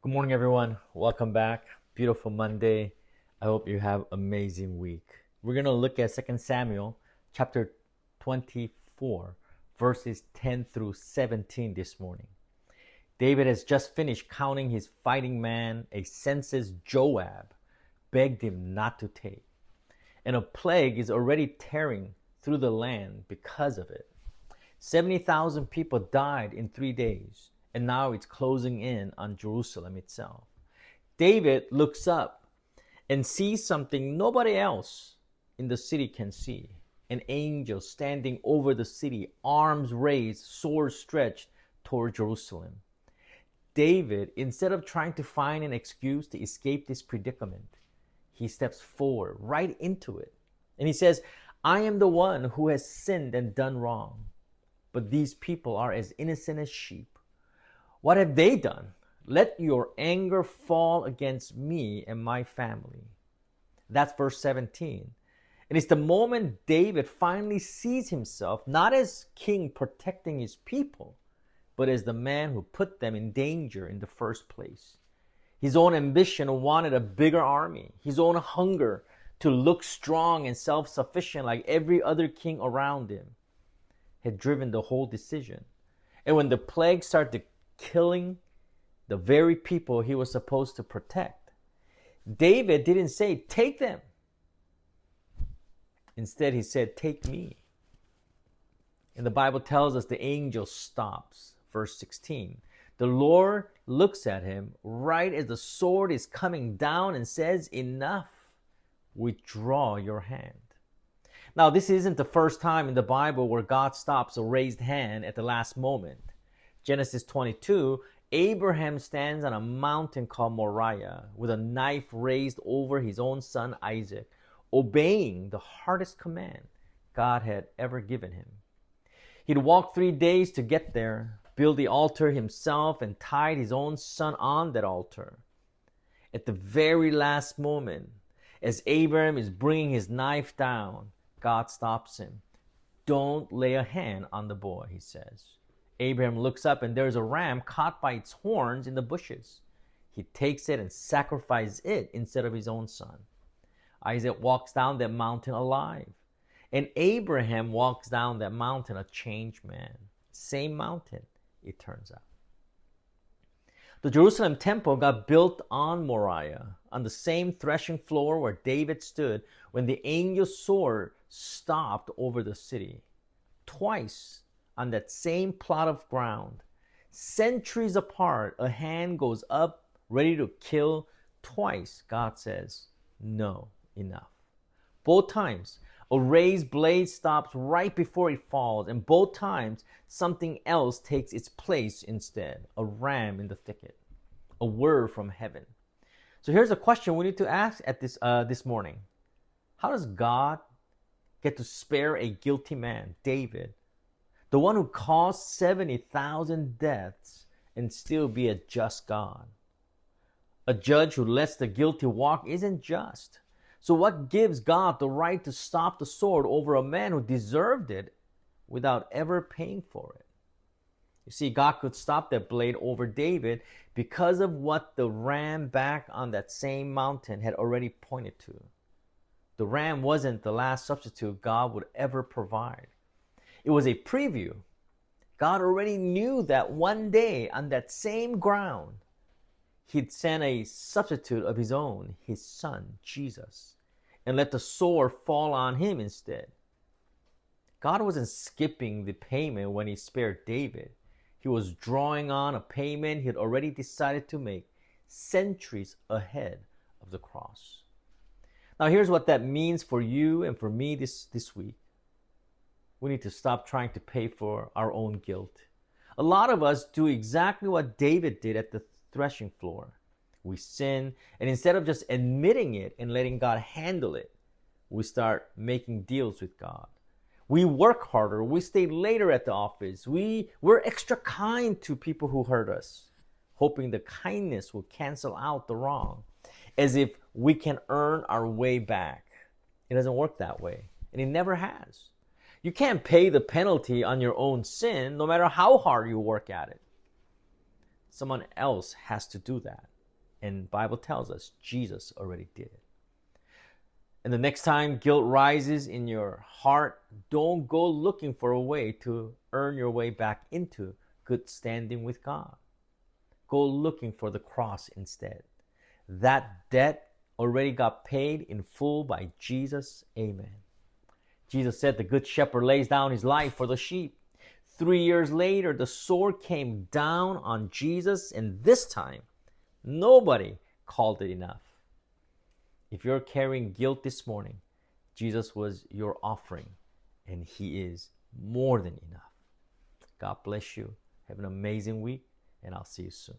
Good morning, everyone. Welcome back. Beautiful Monday. I hope you have an amazing week. We're going to look at 2 Samuel chapter 24, verses 10 through 17 this morning. David has just finished counting his fighting men. A census Joab begged him not to take. And a plague is already tearing through the land because of it. 70,000 people died in 3 days, and now it's closing in on Jerusalem itself. David looks up and sees something nobody else in the city can see. An angel standing over the city, arms raised, sword stretched toward Jerusalem. David, instead of trying to find an excuse to escape this predicament, he steps forward right into it. And he says, I am the one who has sinned and done wrong. But these people are as innocent as sheep. What have they done? Let your anger fall against me and my family. That's verse 17. And it's the moment David finally sees himself not as king protecting his people, but as the man who put them in danger in the first place. His own ambition wanted a bigger army. His own hunger to look strong and self-sufficient like every other king around him had driven the whole decision. And when the plague started killing the very people he was supposed to protect, David didn't say, take them. Instead, he said, take me. And the Bible tells us the angel stops. Verse 16. The Lord looks at him right as the sword is coming down and says, enough. Withdraw your hand. Now, this isn't the first time in the Bible where God stops a raised hand at the last moment. Genesis 22, Abraham stands on a mountain called Moriah with a knife raised over his own son Isaac, obeying the hardest command God had ever given him. He'd walked 3 days to get there, built the altar himself, and tied his own son on that altar. At the very last moment, as Abraham is bringing his knife down, God stops him. Don't lay a hand on the boy, he says. Abraham looks up and there's a ram caught by its horns in the bushes. He takes it and sacrifices it instead of his own son. Isaac walks down that mountain alive. And Abraham walks down that mountain a changed man. Same mountain, it turns out. The Jerusalem temple got built on Moriah, on the same threshing floor where David stood when the angel's sword stopped over the city. Twice on that same plot of ground, centuries apart, a hand goes up ready to kill. Twice, God says, no, enough. Both times, a raised blade stops right before it falls, and both times, something else takes its place instead, a ram in the thicket, a word from heaven. So here's a question we need to ask at this morning. How does God get to spare a guilty man, David, the one who caused 70,000 deaths, and still be a just God? A judge who lets the guilty walk isn't just. So what gives God the right to stop the sword over a man who deserved it without ever paying for it? You see, God could stop that blade over David because of what the ram back on that same mountain had already pointed to. The ram wasn't the last substitute God would ever provide. It was a preview. God already knew that one day on that same ground, he'd send a substitute of his own, his son, Jesus, and let the sword fall on him instead. God wasn't skipping the payment when he spared David. He was drawing on a payment he had already decided to make centuries ahead of the cross. Now, here's what that means for you and for me this week. We need to stop trying to pay for our own guilt. A lot of us do exactly what David did at the threshing floor. We sin, and instead of just admitting it and letting God handle it, we start making deals with God. We work harder. We stay later at the office. We're extra kind to people who hurt us, hoping the kindness will cancel out the wrong, as if we can earn our way back. It doesn't work that way, and it never has. You can't pay the penalty on your own sin, no matter how hard you work at it. Someone else has to do that. And the Bible tells us Jesus already did it. And the next time guilt rises in your heart, don't go looking for a way to earn your way back into good standing with God. Go looking for the cross instead. That debt already got paid in full by Jesus. Amen. Jesus said the good shepherd lays down his life for the sheep. 3 years later, the sword came down on Jesus, and this time, nobody called it enough. If you're carrying guilt this morning, Jesus was your offering, and he is more than enough. God bless you. Have an amazing week, and I'll see you soon.